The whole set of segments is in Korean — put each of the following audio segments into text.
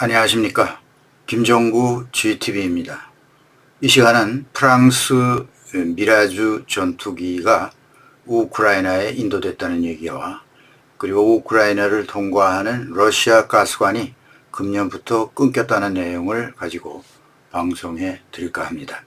안녕하십니까. 김종구 GTV입니다. 이 시간은 프랑스 미라주 전투기가 우크라이나에 인도됐다는 얘기와 그리고 우크라이나를 통과하는 러시아 가스관이 금년부터 끊겼다는 내용을 가지고 방송해 드릴까 합니다.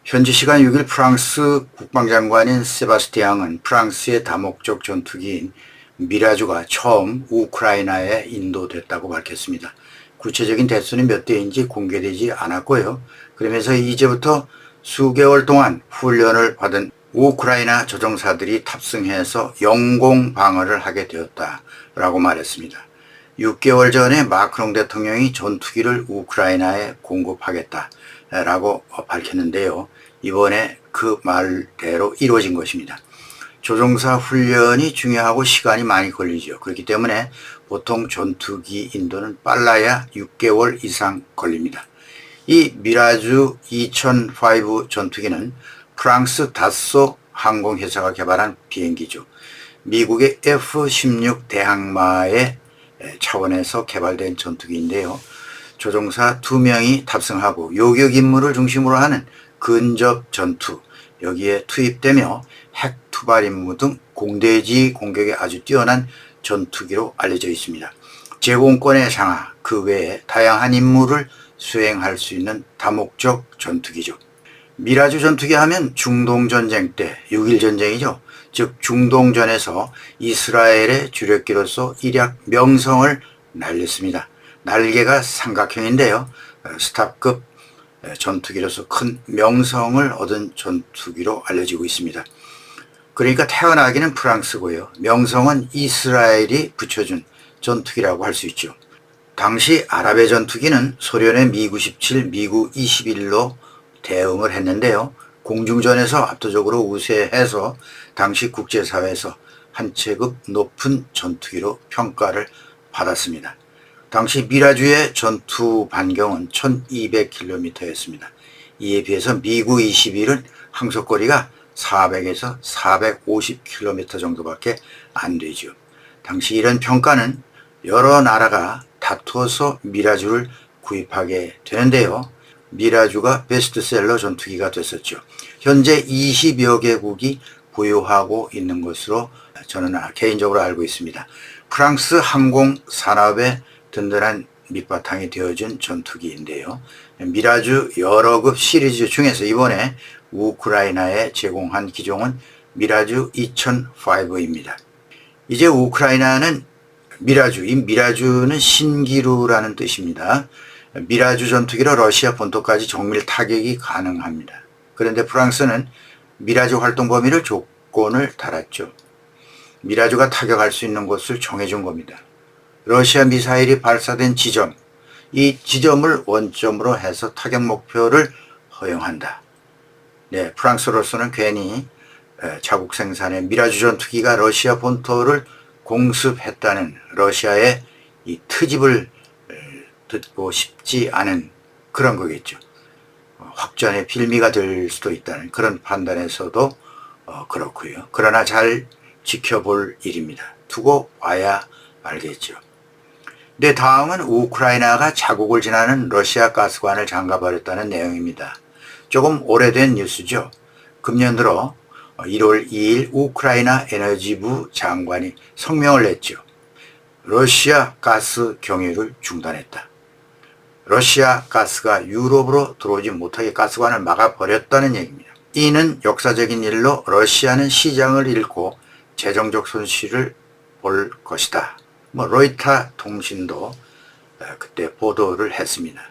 현지 시간 6일 프랑스 국방장관인 세바스티앙은 프랑스의 다목적 전투기인 미라주가 처음 우크라이나에 인도됐다고 밝혔습니다. 구체적인 대수는 몇 대인지 공개되지 않았고요. 그러면서 이제부터 수개월 동안 훈련을 받은 우크라이나 조종사들이 탑승해서 영공 방어를 하게 되었다라고 말했습니다. 6개월 전에 마크롱 대통령이 전투기를 우크라이나에 공급하겠다라고 밝혔는데요. 이번에 그 말대로 이루어진 것입니다. 조종사 훈련이 중요하고 시간이 많이 걸리죠. 그렇기 때문에 보통 전투기 인도는 빨라야 6개월 이상 걸립니다. 이 미라주 2005 전투기는 프랑스 다소 항공회사가 개발한 비행기죠. 미국의 F-16 대항마의 차원에서 개발된 전투기인데요. 조종사 2명이 탑승하고 요격 임무를 중심으로 하는 근접 전투, 여기에 투입되며 핵 투발 임무 등 공대지 공격에 아주 뛰어난 전투기로 알려져 있습니다. 제공권의 상하, 그 외에 다양한 임무를 수행할 수 있는 다목적 전투기죠. 미라주 전투기 하면 중동전쟁 때 6.1 전쟁이죠. 즉 중동전에서 이스라엘의 주력기로서 일약 명성을 날렸습니다. 날개가 삼각형인데요. 스탑급 전투기로서 큰 명성을 얻은 전투기로 알려지고 있습니다. 그러니까 태어나기는 프랑스고요. 명성은 이스라엘이 붙여준 전투기라고 할 수 있죠. 당시 아랍의 전투기는 소련의 미-97, 미구-21로 대응을 했는데요. 공중전에서 압도적으로 우세해서 당시 국제사회에서 한 체급 높은 전투기로 평가를 받았습니다. 당시 미라주의 전투 반경은 1200km였습니다. 이에 비해서 미구-21은 항속거리가 400에서 450km 정도밖에 안 되죠. 당시 이런 평가는 여러 나라가 다투어서 미라주를 구입하게 되는데요. 미라주가 베스트셀러 전투기가 됐었죠. 현재 20여 개국이 보유하고 있는 것으로 저는 개인적으로 알고 있습니다. 프랑스 항공 산업의 든든한 밑바탕이 되어준 전투기인데요. 미라주 여러 급 시리즈 중에서 이번에 우크라이나에 제공한 기종은 미라주 2005입니다. 이제 우크라이나는 미라주, 이 미라주는 신기루라는 뜻입니다. 미라주 전투기로 러시아 본토까지 정밀 타격이 가능합니다. 그런데 프랑스는 미라주 활동 범위를 조건을 달았죠. 미라주가 타격할 수 있는 곳을 정해준 겁니다. 러시아 미사일이 발사된 지점, 이 지점을 원점으로 해서 타격 목표를 허용한다. 네, 프랑스로서는 괜히 자국 생산의 미라주 전투기가 러시아 본토를 공습했다는 러시아의 이 트집을 듣고 싶지 않은 그런 거겠죠. 확전의 빌미가 될 수도 있다는 그런 판단에서도 그렇고요. 그러나 잘 지켜볼 일입니다. 두고 봐야 알겠죠. 네, 다음은 우크라이나가 자국을 지나는 러시아 가스관을 잠가버렸다는 내용입니다. 조금 오래된 뉴스죠. 금년 들어 1월 2일 우크라이나 에너지부 장관이 성명을 냈죠. 러시아 가스 경유를 중단했다. 러시아 가스가 유럽으로 들어오지 못하게 가스관을 막아버렸다는 얘기입니다. 이는 역사적인 일로 러시아는 시장을 잃고 재정적 손실을 볼 것이다. 로이터 통신도 그때 보도를 했습니다.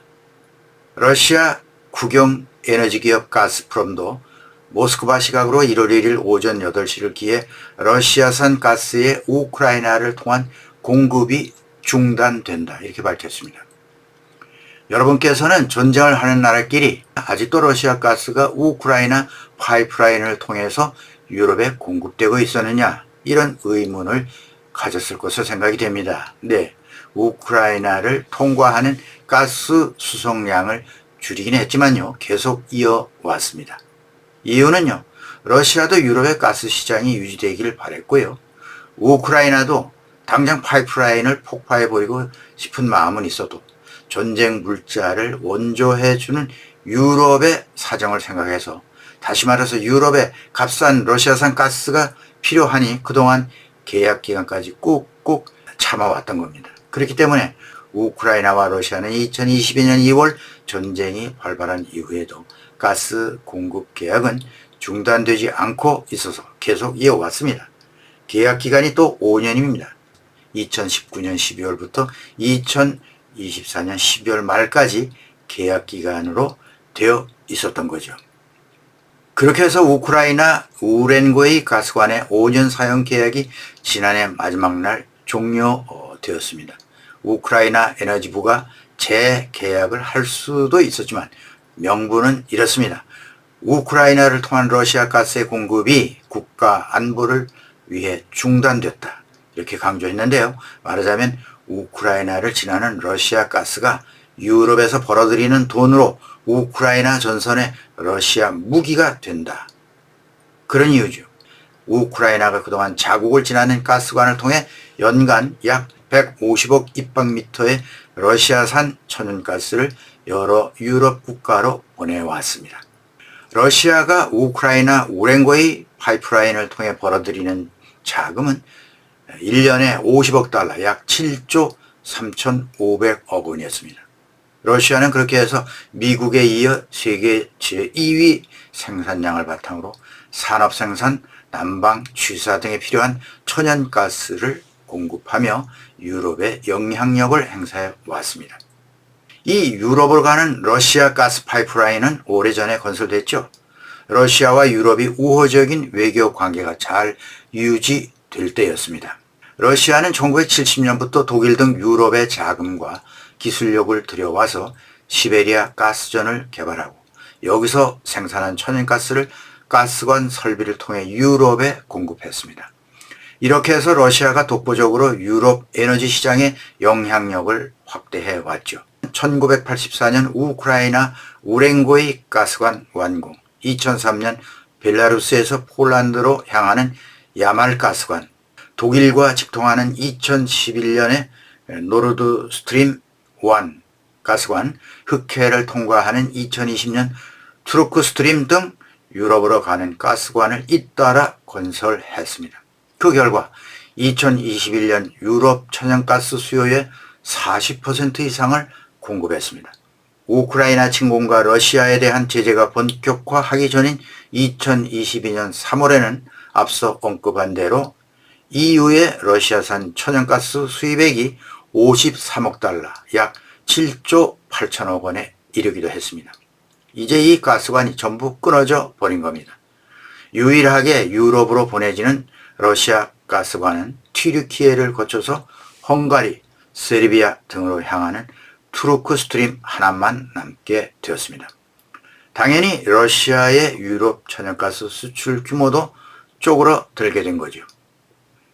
러시아 국영 에너지기업 가스프롬도 모스크바 시각으로 1월 1일 오전 8시를 기해 러시아산 가스의 우크라이나를 통한 공급이 중단된다. 이렇게 밝혔습니다. 여러분께서는 전쟁을 하는 나라끼리 아직도 러시아 가스가 우크라이나 파이프라인을 통해서 유럽에 공급되고 있었느냐, 이런 의문을 가졌을 것으로 생각이 됩니다. 네, 우크라이나를 통과하는 가스 수송량을 줄이긴 했지만요, 계속 이어왔습니다. 이유는요, 러시아도 유럽의 가스 시장이 유지되기를 바랬고요, 우크라이나도 당장 파이프라인을 폭파해버리고 싶은 마음은 있어도 전쟁 물자를 원조해주는 유럽의 사정을 생각해서, 다시 말해서 유럽에 값싼 러시아산 가스가 필요하니 그동안 계약 기간까지 꾹꾹 참아왔던 겁니다. 그렇기 때문에 우크라이나와 러시아는 2022년 2월 전쟁이 발발한 이후에도 가스 공급 계약은 중단되지 않고 있어서 계속 이어왔습니다. 계약 기간이 또 5년입니다. 2019년 12월부터 2024년 12월 말까지 계약 기간으로 되어 있었던 거죠. 그렇게 해서 우크라이나 우렌고의 가스관의 5년 사용 계약이 지난해 마지막 날 종료되었습니다. 우크라이나 에너지부가 재계약을 할 수도 있었지만 명분은 이렇습니다. 우크라이나를 통한 러시아 가스의 공급이 국가 안보를 위해 중단됐다, 이렇게 강조했는데요. 말하자면 우크라이나를 지나는 러시아 가스가 유럽에서 벌어들이는 돈으로 우크라이나 전선에 러시아 무기가 된다, 그런 이유죠. 우크라이나가 그동안 자국을 지나는 가스관을 통해 연간 약 150억 입방미터의 러시아산 천연가스를 여러 유럽 국가로 보내왔습니다. 러시아가 우크라이나 우렌고의 파이프라인을 통해 벌어들이는 자금은 1년에 50억 달러, 약 7조 3,500억 원이었습니다. 러시아는 그렇게 해서 미국에 이어 세계 제2위 생산량을 바탕으로 산업생산, 난방, 취사 등에 필요한 천연가스를 공급하며 유럽에 영향력을 행사해 왔습니다. 이 유럽을 가는 러시아 가스 파이프라인은 오래전에 건설됐죠. 러시아와 유럽이 우호적인 외교 관계가 잘 유지될 때였습니다. 러시아는 1970년부터 독일 등 유럽의 자금과 기술력을 들여와서 시베리아 가스전을 개발하고 여기서 생산한 천연가스를 가스관 설비를 통해 유럽에 공급했습니다. 이렇게 해서 러시아가 독보적으로 유럽 에너지 시장의 영향력을 확대해 왔죠. 1984년 우크라이나 우렌고이 가스관 완공, 2003년 벨라루스에서 폴란드로 향하는 야말 가스관, 독일과 직통하는 2011년에 노르드 스트림 1 가스관, 흑해를 통과하는 2020년 트루크 스트림 등 유럽으로 가는 가스관을 잇따라 건설했습니다. 그 결과 2021년 유럽 천연가스 수요의 40% 이상을 공급했습니다. 우크라이나 침공과 러시아에 대한 제재가 본격화하기 전인 2022년 3월에는 앞서 언급한 대로 EU의 러시아산 천연가스 수입액이 53억 달러, 약 7조 8천억 원에 이르기도 했습니다. 이제 이 가스관이 전부 끊어져 버린 겁니다. 유일하게 유럽으로 보내지는 러시아 가스관은 튀르키예를 거쳐서 헝가리, 세르비아 등으로 향하는 트루크 스트림 하나만 남게 되었습니다. 당연히 러시아의 유럽 천연가스 수출 규모도 쪼그러들게 된 거죠.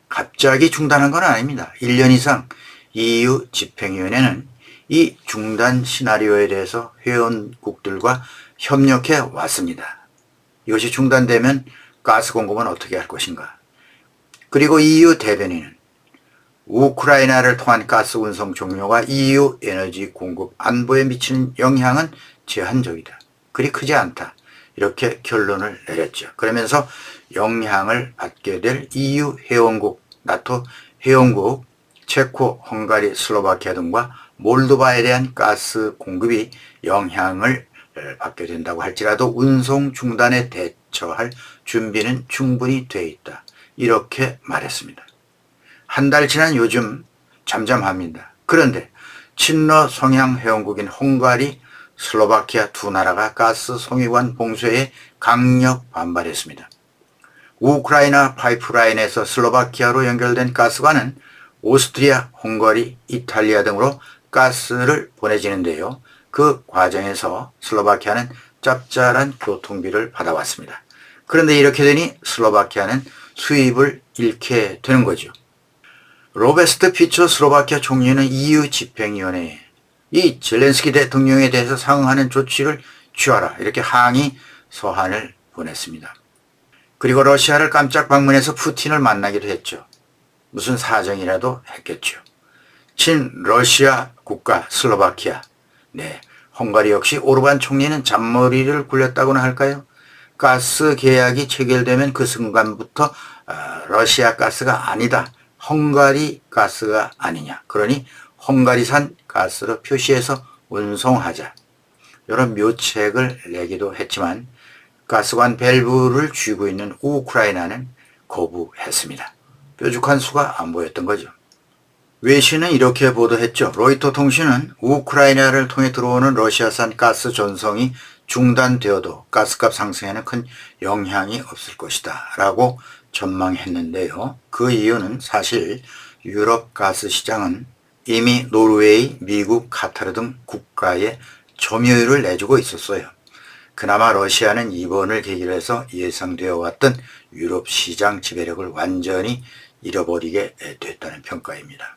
갑자기 중단한 건 아닙니다. 1년 이상 EU 집행위원회는 이 중단 시나리오에 대해서 회원국들과 협력해 왔습니다. 이것이 중단되면 가스 공급은 어떻게 할 것인가? 그리고 EU 대변인은 우크라이나를 통한 가스 운송 종료가 EU 에너지 공급 안보에 미치는 영향은 제한적이다, 그리 크지 않다, 이렇게 결론을 내렸죠. 그러면서 영향을 받게 될 EU 회원국, 나토 회원국 체코, 헝가리, 슬로바키아 등과 몰도바에 대한 가스 공급이 영향을 받게 된다고 할지라도 운송 중단에 대처할 준비는 충분히 돼 있다, 이렇게 말했습니다. 한 달 지난 요즘 잠잠합니다. 그런데 친러 성향 회원국인 헝가리, 슬로바키아 두 나라가 가스 송위관 봉쇄에 강력 반발했습니다. 우크라이나 파이프라인에서 슬로바키아로 연결된 가스관은 오스트리아, 헝가리, 이탈리아 등으로 가스를 보내지는데요. 그 과정에서 슬로바키아는 짭짤한 교통비를 받아왔습니다. 그런데 이렇게 되니 슬로바키아는 수입을 잃게 되는 거죠. 로베스트 피처 슬로바키아 총리는 EU 집행위원회에 이 젤렌스키 대통령에 대해서 상응하는 조치를 취하라, 이렇게 항의 서한을 보냈습니다. 그리고 러시아를 깜짝 방문해서 푸틴을 만나기도 했죠. 무슨 사정이라도 했겠죠. 친러시아 국가 슬로바키아. 네, 헝가리 역시 오르반 총리는 잔머리를 굴렸다고나 할까요? 가스 계약이 체결되면 그 순간부터 러시아 가스가 아니다. 헝가리 가스가 아니냐. 그러니 헝가리산 가스로 표시해서 운송하자. 이런 묘책을 내기도 했지만 가스관 밸브를 쥐고 있는 우크라이나는 거부했습니다. 뾰족한 수가 안 보였던 거죠. 외신은 이렇게 보도했죠. 로이터 통신은 우크라이나를 통해 들어오는 러시아산 가스 전송이 중단되어도 가스값 상승에는 큰 영향이 없을 것이다 라고 전망했는데요. 그 이유는 사실 유럽 가스 시장은 이미 노르웨이, 미국, 카타르 등 국가에 점유율을 내주고 있었어요. 그나마 러시아는 이번을 계기로 해서 예상되어 왔던 유럽 시장 지배력을 완전히 잃어버리게 됐다는 평가입니다.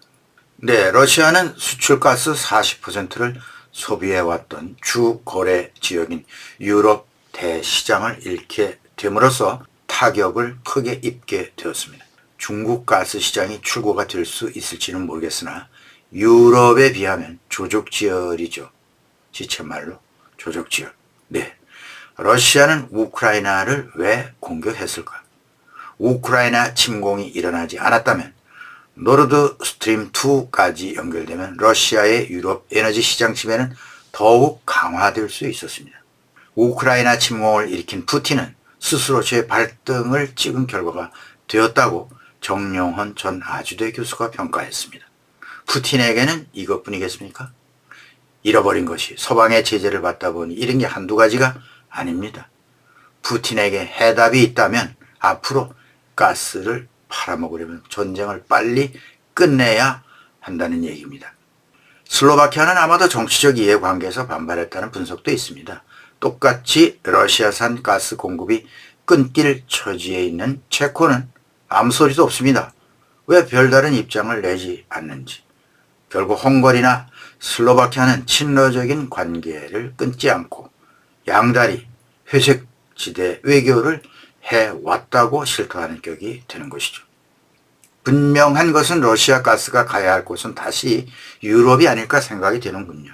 네, 러시아는 수출가스 40%를 소비해왔던 주 거래 지역인 유럽 대시장을 잃게 됨으로써 타격을 크게 입게 되었습니다. 중국 가스 시장이 출고가 될 수 있을지는 모르겠으나 유럽에 비하면 조족지혈이죠. 지체말로 조족지혈. 네, 러시아는 우크라이나를 왜 공격했을까? 우크라이나 침공이 일어나지 않았다면 노르드 스트림 2까지 연결되면 러시아의 유럽 에너지 시장 지배는 더욱 강화될 수 있었습니다. 우크라이나 침공을 일으킨 푸틴은 스스로 재발등을 찍은 결과가 되었다고 정용헌 전 아주대 교수가 평가했습니다. 푸틴에게는 이것뿐이겠습니까? 잃어버린 것이 서방의 제재를 받다 보니 잃은 게 한두 가지가 아닙니다. 푸틴에게 해답이 있다면 앞으로 가스를 팔아먹으려면 전쟁을 빨리 끝내야 한다는 얘기입니다. 슬로바키아는 아마도 정치적 이해관계에서 반발했다는 분석도 있습니다. 똑같이 러시아산 가스 공급이 끊길 처지에 있는 체코는 아무 소리도 없습니다. 왜 별다른 입장을 내지 않는지. 결국 헝가리나 슬로바키아는 친러적인 관계를 끊지 않고 양다리 회색지대 외교를 해왔다고 실토하는 격이 되는 것이죠. 분명한 것은 러시아 가스가 가야 할 곳은 다시 유럽이 아닐까 생각이 되는군요.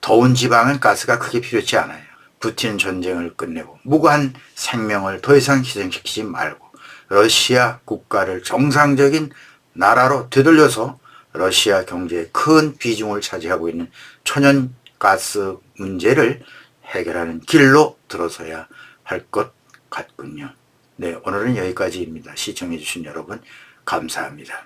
더운 지방은 가스가 크게 필요치 않아요. 푸틴 전쟁을 끝내고 무고한 생명을 더 이상 희생시키지 말고 러시아 국가를 정상적인 나라로 되돌려서 러시아 경제에 큰 비중을 차지하고 있는 천연가스 문제를 해결하는 길로 들어서야 할 것 같군요. 네, 오늘은 여기까지입니다. 시청해주신 여러분 감사합니다.